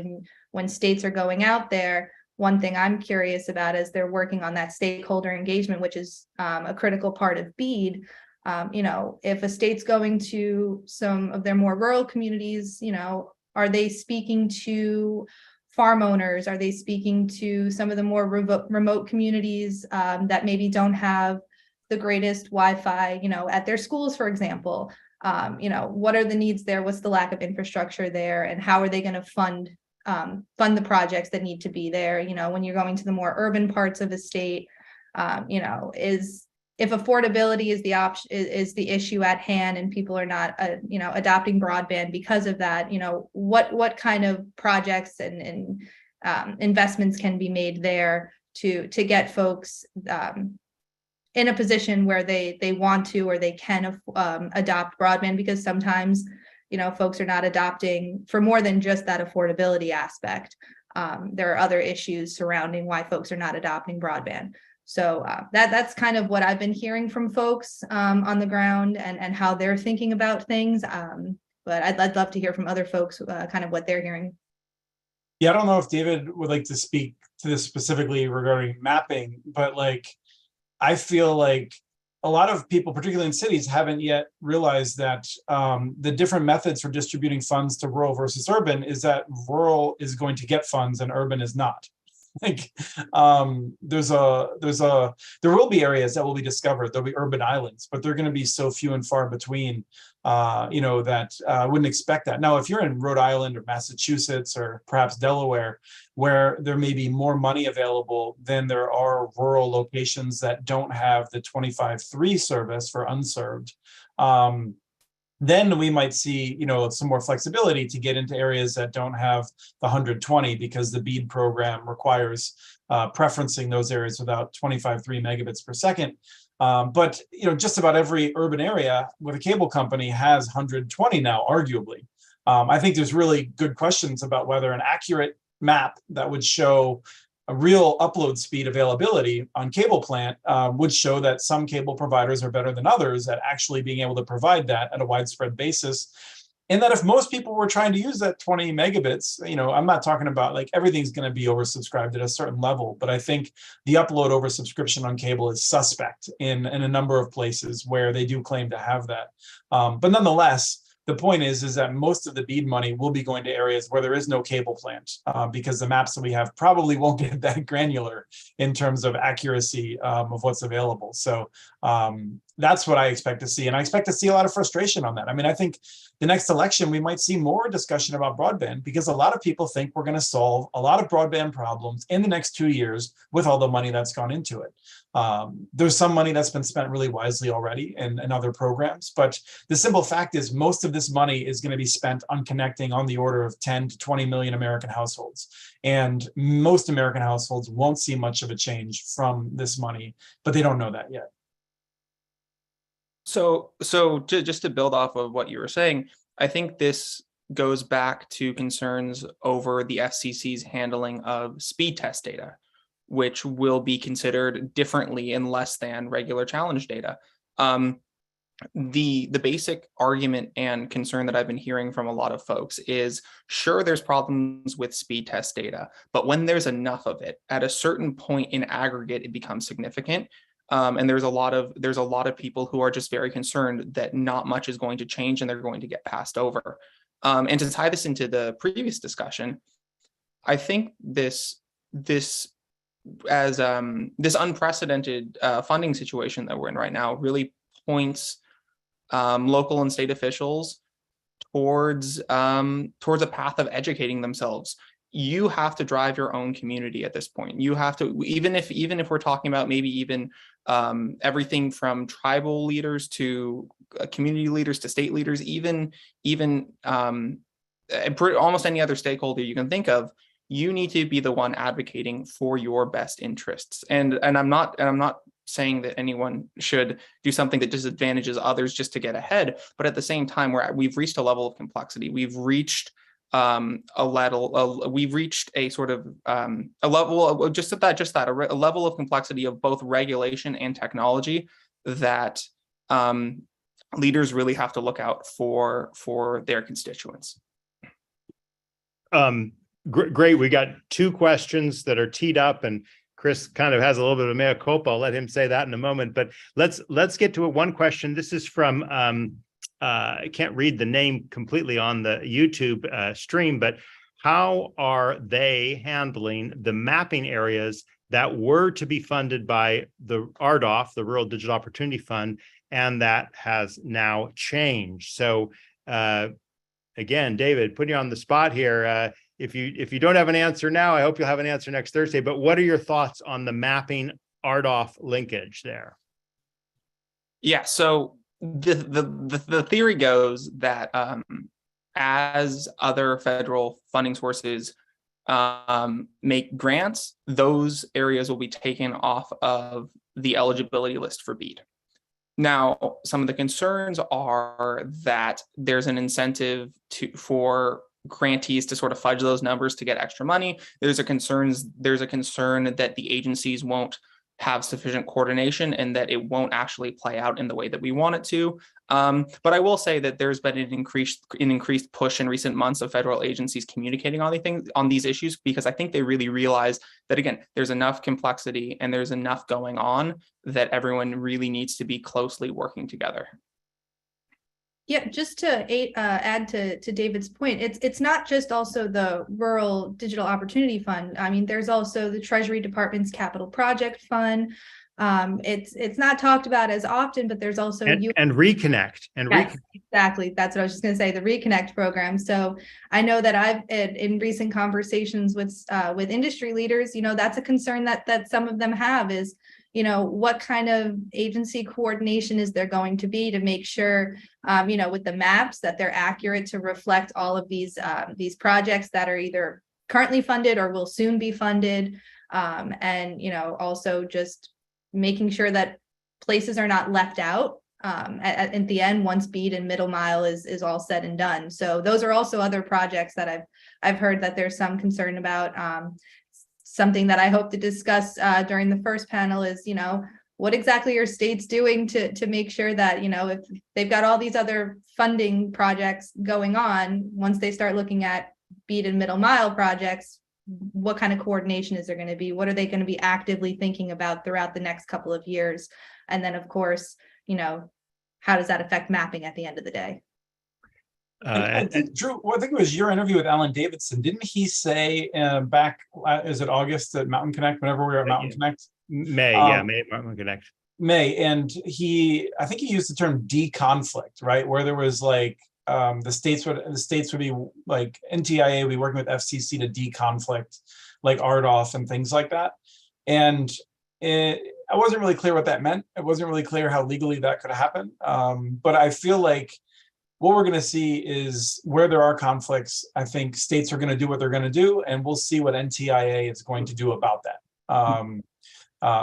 when states are going out there. One thing I'm curious about is they're working on that stakeholder engagement, which is a critical part of BEAD. If a state's going to some of their more rural communities, are they speaking to farm owners? Are they speaking to some of the more remote communities that maybe don't have the greatest Wi-Fi, at their schools, for example? What are the needs there? What's the lack of infrastructure there? And how are they going to fund the projects that need to be there? When you're going to the more urban parts of the state, if affordability is the option, is the issue at hand, and people are not adopting broadband because of that, what kind of projects and investments can be made there to get folks in a position where they want to or they can adopt broadband, because sometimes folks are not adopting for more than just that affordability aspect. There are other issues surrounding why folks are not adopting broadband. So that's kind of what I've been hearing from folks on the ground and how they're thinking about things. But I'd love to hear from other folks kind of what they're hearing. Yeah, I don't know if David would like to speak to this specifically regarding mapping, but I feel like a lot of people, particularly in cities, haven't yet realized that the different methods for distributing funds to rural versus urban is that rural is going to get funds and urban is not. There will be areas that will be discovered. There'll be urban islands, but they're going to be so few and far between, that I wouldn't expect that. Now, if you're in Rhode Island or Massachusetts or perhaps Delaware, where there may be more money available than there are rural locations that don't have the 25/3 service for unserved, then we might see, some more flexibility to get into areas that don't have the 120, because the BEAD program requires preferencing those areas without 25/3 megabits per second. But just about every urban area with a cable company has 120 now, arguably. I think there's really good questions about whether an accurate map that would show a real upload speed availability on cable plant would show that some cable providers are better than others at actually being able to provide that at a widespread basis. And that if most people were trying to use that 20 megabits, I'm not talking about everything's going to be oversubscribed at a certain level, but I think the upload oversubscription on cable is suspect in a number of places where they do claim to have that. But nonetheless, the point is that most of the BEAD money will be going to areas where there is no cable plant, because the maps that we have probably won't get that granular in terms of accuracy of what's available. So that's what I expect to see. And I expect to see a lot of frustration on that. I mean, I think the next election, we might see more discussion about broadband, because a lot of people think we're going to solve a lot of broadband problems in the next 2 years with all the money that's gone into it. There's some money that's been spent really wisely already in other programs, but the simple fact is most of this money is going to be spent on connecting on the order of 10 to 20 million American households. And most American households won't see much of a change from this money, but they don't know that yet. So just to build off of what you were saying, I think this goes back to concerns over the FCC's handling of speed test data, which will be considered differently and less than regular challenge data. The basic argument and concern that I've been hearing from a lot of folks is, sure, there's problems with speed test data, but when there's enough of it, at a certain point in aggregate, it becomes significant. And there's a lot of people who are just very concerned that not much is going to change and they're going to get passed over. And to tie this into the previous discussion, I think this unprecedented funding situation that we're in right now really points local and state officials towards a path of educating themselves. You have to drive your own community at this point. You have to, even if we're talking about maybe even everything from tribal leaders to community leaders to state leaders, even almost any other stakeholder you can think of, you need to be the one advocating for your best interests. And I'm not saying that anyone should do something that disadvantages others just to get ahead. But at the same time, we've reached a level of complexity. We've reached we've reached a sort of a level of a level of complexity of both regulation and technology that leaders really have to look out for their constituents. Great. We got two questions that are teed up, and Chris kind of has a little bit of a mea culpa. I'll let him say that in a moment, but let's get to one question. This is from I can't read the name completely on the YouTube stream, but how are they handling the mapping areas that were to be funded by the RDOF, the Rural Digital Opportunity Fund, and that has now changed? So again, David, putting you on the spot here. If you don't have an answer now, I hope you'll have an answer next Thursday. But what are your thoughts on the mapping RDOF linkage there? Yeah, so the theory goes that as other federal funding sources make grants, those areas will be taken off of the eligibility list for BEAD. Now, some of the concerns are that there's an incentive for grantees to sort of fudge those numbers to get extra money. There's a concern that the agencies won't have sufficient coordination and that it won't actually play out in the way that we want it to. But I will say that there's been an increased push in recent months of federal agencies communicating on these issues, because I think they really realize that, again, there's enough complexity and there's enough going on that everyone really needs to be closely working together. Yeah, just to add to David's point, it's not just also the Rural Digital Opportunity Fund. I mean, there's also the Treasury Department's Capital Project Fund. It's not talked about as often, but there's also and Reconnect and yes, exactly. That's what I was just going to say, the Reconnect program. So I know that I've in recent conversations with industry leaders, that's a concern that some of them have is, what kind of agency coordination is there going to be to make sure, with the maps that they're accurate to reflect all of these projects that are either currently funded or will soon be funded. And, also just making sure that places are not left out at the end once BEAD and middle mile is all said and done. So those are also other projects that I've heard that there's some concern about. Something that I hope to discuss during the first panel is, what exactly are states doing to make sure that, if they've got all these other funding projects going on, once they start looking at BEAD and middle mile projects, what kind of coordination is there going to be? What are they going to be actively thinking about throughout the next couple of years? And then, of course, how does that affect mapping at the end of the day? Drew, I think it was your interview with Alan Davidson. Didn't he say back, is it August at Mountain Connect, whenever we were at Mountain Connect? May, May, Mountain Connect. May, and I think he used the term de-conflict, right? Where there was like, the states would be like, NTIA would be working with FCC to de-conflict, like RDOF and things like that. And I wasn't really clear what that meant. It wasn't really clear how legally that could happen. But I feel like what we're going to see is where there are conflicts, I think states are going to do what they're going to do, and we'll see what NTIA is going to do about that.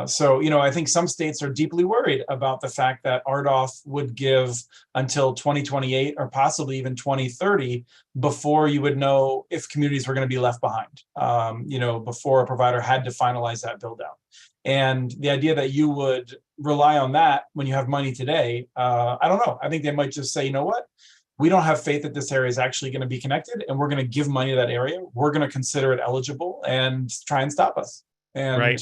So, I think some states are deeply worried about the fact that RDOF would give until 2028 or possibly even 2030 before you would know if communities were going to be left behind, before a provider had to finalize that build out. And the idea that you would rely on that when you have money today, I don't know. I think they might just say, you know what? We don't have faith that this area is actually going to be connected, and we're going to give money to that area. We're going to consider it eligible and try and stop us. And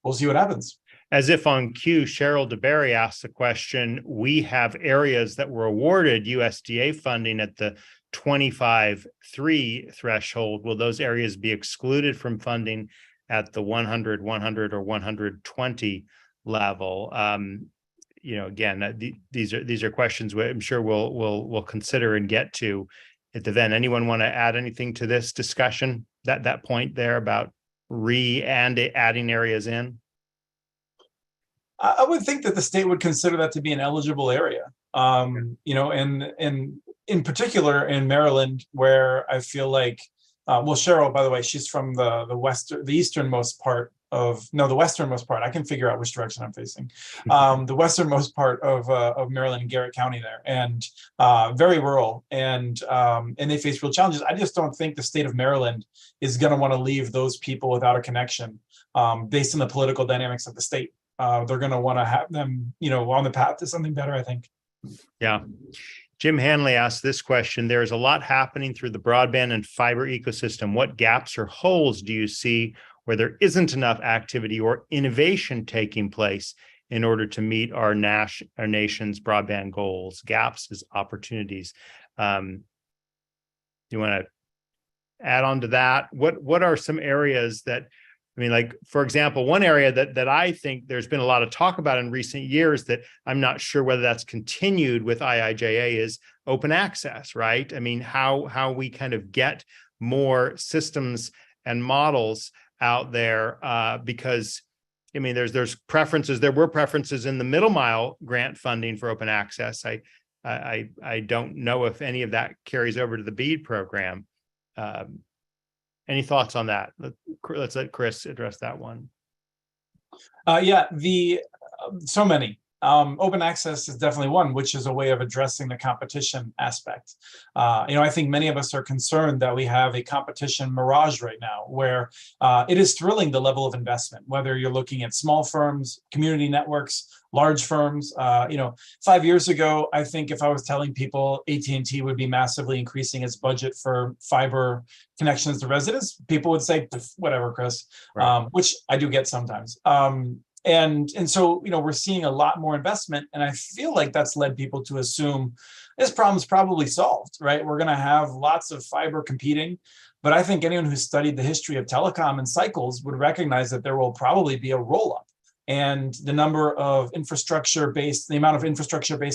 we'll see what happens. As if on cue, Cheryl DeBerry asked the question, we have areas that were awarded USDA funding at the 25.3 threshold. Will those areas be excluded from funding at the 100, 100, or 120 level? Again, these are questions I'm sure we'll consider and get to at the event. Anyone want to add anything to this discussion? That point there about adding areas in? I would think that the state would consider that to be an eligible area. And in particular in Maryland, where I feel like, Cheryl, by the way, she's from the easternmost part the westernmost part. I can figure out which direction I'm facing. The westernmost part of Maryland and Garrett County there, and very rural, and they face real challenges. I just don't think the state of Maryland is going to want to leave those people without a connection, based on the political dynamics of the state. They're going to want to have them, on the path to something better, I think. Yeah. Jim Hanley asked this question. There is a lot happening through the broadband and fiber ecosystem. What gaps or holes do you see where there isn't enough activity or innovation taking place in order to meet our nation's broadband goals? Gaps is opportunities. You want to add on to that? What are some areas that, like, for example, one area that I think there's been a lot of talk about in recent years that I'm not sure whether that's continued with IIJA is open access, right? How we kind of get more systems and models out there, because there's preferences. There were preferences in the middle mile grant funding for open access. I don't know if any of that carries over to the BEAD program. Any thoughts on that? Let's let Chris address that one. So many. Open access is definitely one, which is a way of addressing the competition aspect. I think many of us are concerned that we have a competition mirage right now, where it is thrilling the level of investment, whether you're looking at small firms, community networks, large firms. 5 years ago, I think if I was telling people AT&T would be massively increasing its budget for fiber connections to residents, people would say, whatever, Chris, right. Which I do get sometimes. And so, we're seeing a lot more investment, and I feel like that's led people to assume this problem's probably solved, right? We're going to have lots of fiber competing, but I think anyone who's studied the history of telecom and cycles would recognize that there will probably be a roll-up, and the amount of infrastructure-based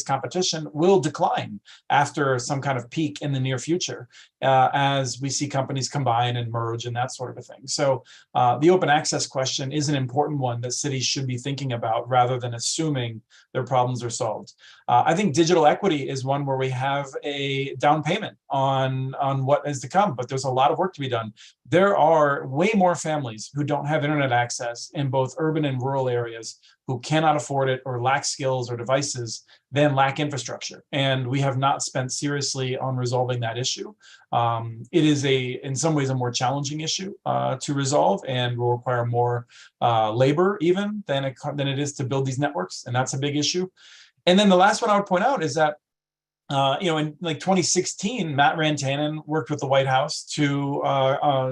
competition will decline after some kind of peak in the near future, as we see companies combine and merge and that sort of a thing. So the open access question is an important one that cities should be thinking about rather than assuming their problems are solved. I think digital equity is one where we have a down payment on what is to come, but there's a lot of work to be done. There are way more families who don't have internet access in both urban and rural areas who cannot afford it or lack skills or devices than lack infrastructure. And we have not spent seriously on resolving that issue. It is in some ways, a more challenging issue to resolve, and will require more labor even than it is to build these networks. And that's a big issue. And then the last one I would point out is that in 2016, Matt Rantanen worked with the White House to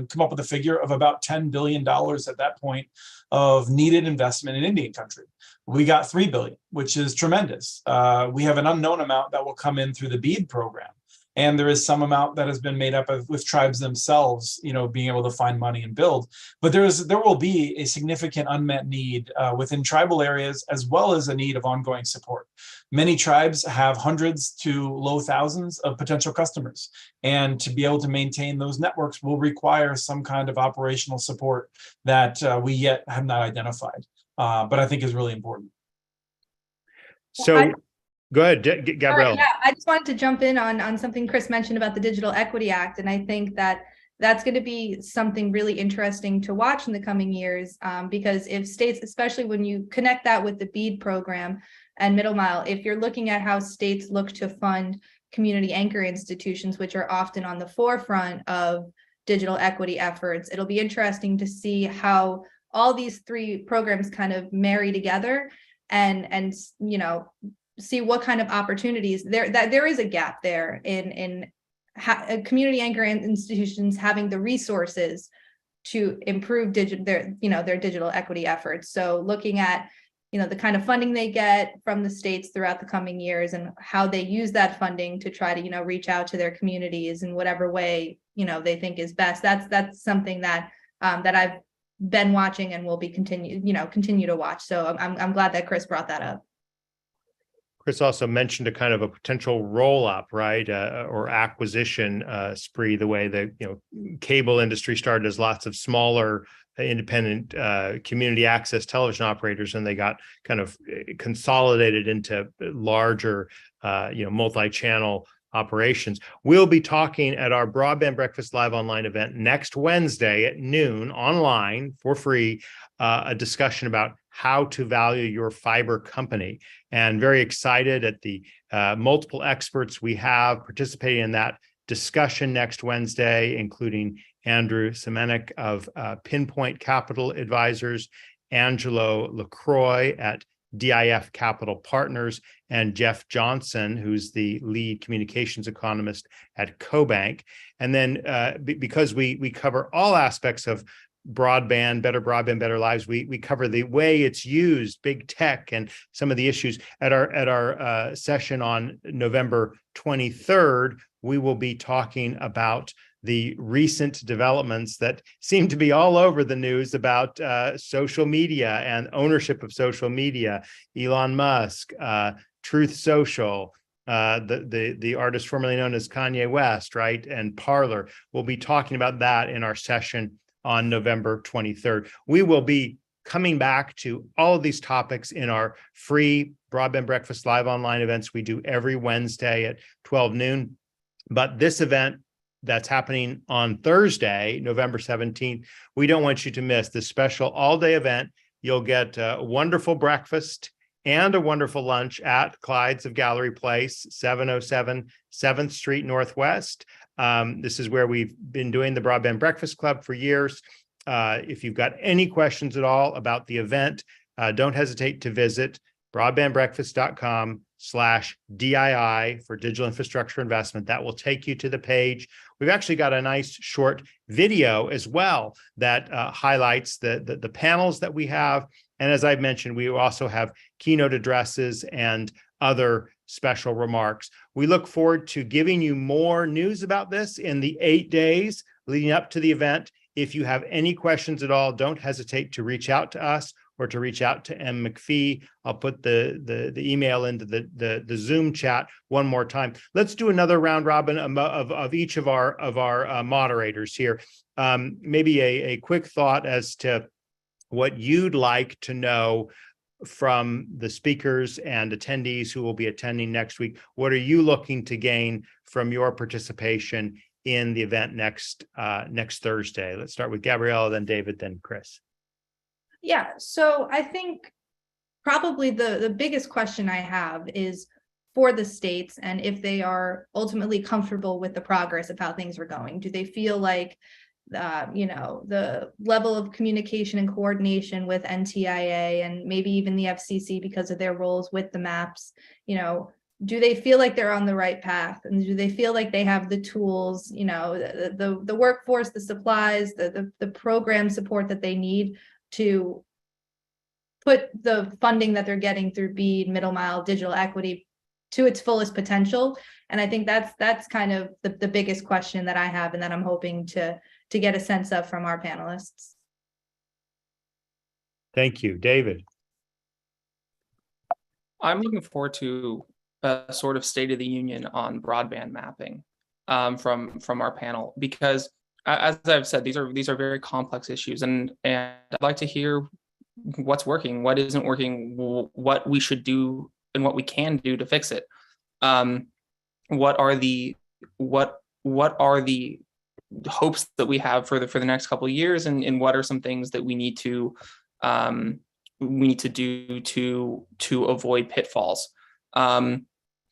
come up with a figure of about $10 billion at that point of needed investment in Indian country. We got $3 billion, which is tremendous. We have an unknown amount that will come in through the BEAD program. And there is some amount that has been made up with tribes themselves, being able to find money and build. But there will be a significant unmet need within tribal areas, as well as a need of ongoing support. Many tribes have hundreds to low thousands of potential customers. And to be able to maintain those networks will require some kind of operational support that we yet have not identified, but I think is really important. So go ahead, Gabrielle. Yeah, I just wanted to jump in on something Chris mentioned about the Digital Equity Act. And I think that that's going to be something really interesting to watch in the coming years, because if states, especially when you connect that with the BEAD program and middle mile, if you're looking at how states look to fund community anchor institutions, which are often on the forefront of digital equity efforts, it'll be interesting to see how all these three programs kind of marry together and see what kind of opportunities there is a gap there in community anchor institutions having the resources to improve their digital equity efforts. So looking at the kind of funding they get from the states throughout the coming years and how they use that funding to try to reach out to their communities in whatever way they think is best. That's something that I've been watching and will be continue to watch. So I'm glad that Chris brought that up. Chris also mentioned a kind of a potential roll-up, right, or acquisition spree, the way the cable industry started as lots of smaller independent community access television operators, and they got kind of consolidated into larger multi-channel operations. We'll be talking at our Broadband Breakfast Live Online event next Wednesday at noon online for free, a discussion about how to value your fiber company. And very excited at the multiple experts we have participating in that discussion next Wednesday, including Andrew Semenik of Pinpoint Capital Advisors, Angelo LaCroix at DIF Capital Partners, and Jeff Johnson, who's the lead communications economist at CoBank. And then because we cover all aspects of broadband, better lives, we cover the way it's used, big tech, and some of the issues. At our session on November 23rd, we will be talking about the recent developments that seem to be all over the news about social media and ownership of social media. Elon Musk, Truth Social, the artist formerly known as Kanye West, right? And Parler. We'll be talking about that in our session on November 23rd. We will be coming back to all of these topics in our free Broadband Breakfast Live Online events we do every Wednesday at 12 noon. But this event that's happening on Thursday, November 17th, we don't want you to miss this special all-day event. You'll get a wonderful breakfast and a wonderful lunch at Clyde's of Gallery Place, 707 7th Street Northwest. This is where we've been doing the Broadband Breakfast Club for years. If you've got any questions at all about the event, don't hesitate to visit broadbandbreakfast.com/DII for digital infrastructure investment. That will take you to the page. We've actually got a nice short video as well that highlights the panels that we have. And as I've mentioned, we also have keynote addresses and other special remarks. We look forward to giving you more news about this in the 8 days leading up to the event. If you have any questions at all, don't hesitate to reach out to us or to reach out to M. McPhee. I'll put the email into the Zoom chat one more time. Let's do another round robin of each of our moderators here. Maybe a quick thought as to what you'd like to know from the speakers and attendees who will be attending next week. What are you looking to gain from your participation in the event next Thursday? Let's start with Gabriella, then David, then Chris. Yeah, so I think probably the biggest question I have is for the states, and if they are ultimately comfortable with the progress of how things are going. Do they feel like the level of communication and coordination with NTIA and maybe even the FCC because of their roles with the maps, do they feel like they're on the right path? And do they feel like they have the tools, the workforce, the supplies, the program support that they need to put the funding that they're getting through BEAD, middle mile, digital equity to its fullest potential? And I think that's kind of the biggest question that I have and that I'm hoping to get a sense of from our panelists. Thank you. David. I'm looking forward to a sort of state of the union on broadband mapping from our panel, because as I've said, these are very complex issues, and I'd like to hear what's working, what isn't working, what we should do and what we can do to fix it. What are the hopes that we have for the next couple of years, and what are some things that we need to do to avoid pitfalls. And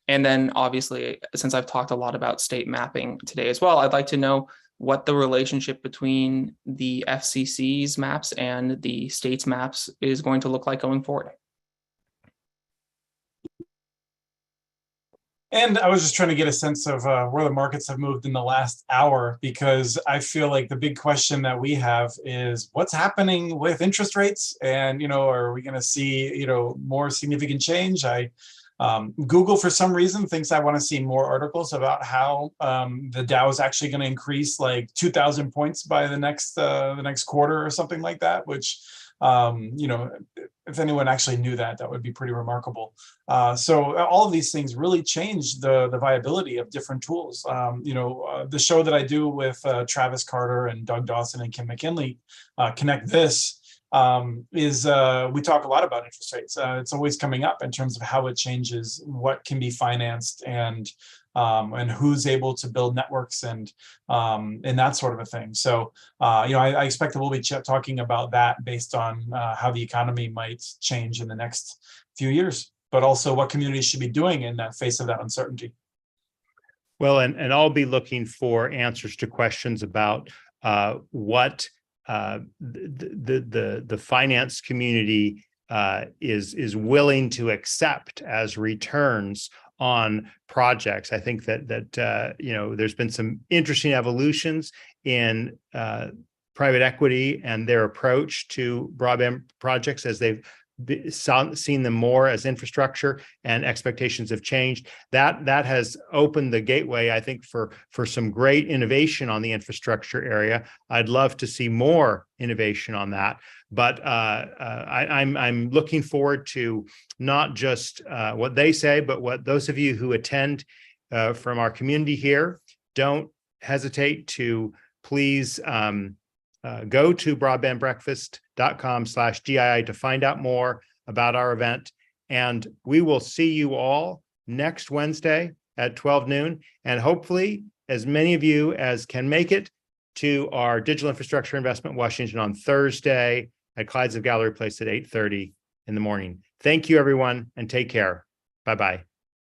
then obviously, since I've talked a lot about state mapping today as well, I'd like to know what the relationship between the FCC's maps and the state's maps is going to look like going forward. And I was just trying to get a sense of where the markets have moved in the last hour, because I feel like the big question that we have is what's happening with interest rates, and are we going to see more significant change? Google, for some reason, thinks I want to see more articles about how the Dow is actually going to increase like 2,000 points by the next quarter or something like that, which if anyone actually knew that would be pretty remarkable. So all of these things really change the viability of different tools. The show that I do with Travis Carter and Doug Dawson and Kim McKinley, Connect This, is we talk a lot about interest rates. It's always coming up in terms of how it changes what can be financed and and who's able to build networks and that sort of a thing. So, I expect that we'll be talking about that based on how the economy might change in the next few years, but also what communities should be doing in the face of that uncertainty. Well, and I'll be looking for answers to questions about what the finance community is willing to accept as returns on projects. I think that there's been some interesting evolutions in private equity and their approach to broadband projects as they've seen them more as infrastructure, and expectations have changed. That has opened the gateway, I think, for some great innovation on the infrastructure area. I'd love to see more innovation on that, but I'm looking forward to not just what they say, but what those of you who attend from our community here. Don't hesitate to please go to broadbandbreakfast.com/GII to find out more about our event. And we will see you all next Wednesday at 12 noon. And hopefully as many of you as can make it to our Digital Infrastructure Investment Washington on Thursday at Clydes of Gallery Place at 8:30 in the morning. Thank you, everyone, and take care. Bye-bye.